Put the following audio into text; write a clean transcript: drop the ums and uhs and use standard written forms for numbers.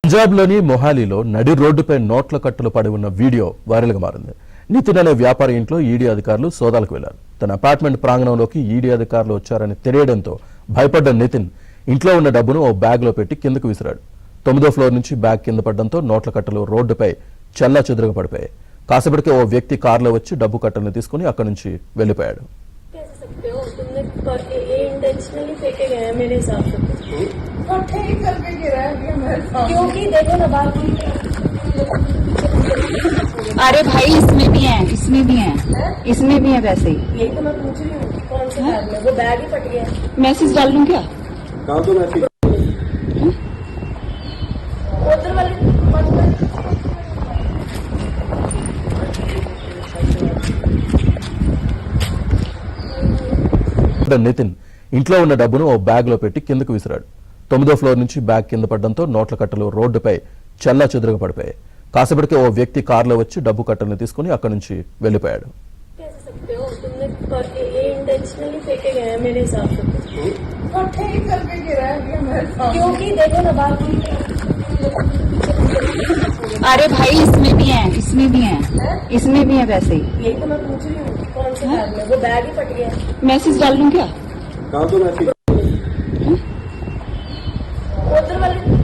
పంజాబ్లోని మొహాలీలో నడి రోడ్డుపై నోట్ల కట్టలు పడి ఉన్న వీడియో వైరల్గా మారింది. నితిన్ అనే వ్యాపారి ఇంట్లో ఈడీ అధికారులు సోదాలకు వెళ్లారు. తన అపార్ట్మెంట్ ప్రాంగణంలోకి ఈడీ అధికారులు వచ్చారని తెలియడంతో భయపడ్డ నితిన్ ఇంట్లో ఉన్న డబ్బును ఓ బ్యాగ్లో పెట్టి కిందకు విసిరాడు. 9వ ఫ్లోర్ నుంచి బ్యాగ్ కింద పడడంతో నోట్ల కట్టలు రోడ్డుపై చెల్లాచెదురుగా పడిపోయాయి. కాసేపటికే ఓ వ్యక్తి కారులో వచ్చి డబ్బు కట్టలను తీసుకుని అక్కడి నుంచి వెళ్లిపోయాడు. अरे भाई इसमें भी है, इसमें भी है, इसमें भी है वैसे ही। यही तो मैं पूछ रही हूँ कौन से बैग में, वो बैग ही फट गया। मैसेज डाल दूं क्या? कहाँ तो मैसेज उधर वाले నితిన్ ఇంట్లో ఉన్న డబ్బును ఓ బ్యాగ్లో పెట్టి కిందకు విసిరాడు. 9వ ఫ్లోర్ నుంచి బ్యాగ్ కింద పడడంతో నోట్ల కట్టలు రోడ్డుపై చెల్లాచెదురుగా పడిపోయాయి. కాసేపటికే ఓ వ్యక్తి కారులో వచ్చి డబ్బు కట్టలను తీసుకుని అక్కడి నుంచి వెళ్లిపోయాడు. अरे भाई इसमें भी है, इसमें भी है, इसमें भी है वैसे ही। यही तो मैं पूछ रही हूँ कौन से बैग में, वो बैग ही फट गया। मैसेज डाल दूं क्या? कहाँ तो मैसेज उधर वाले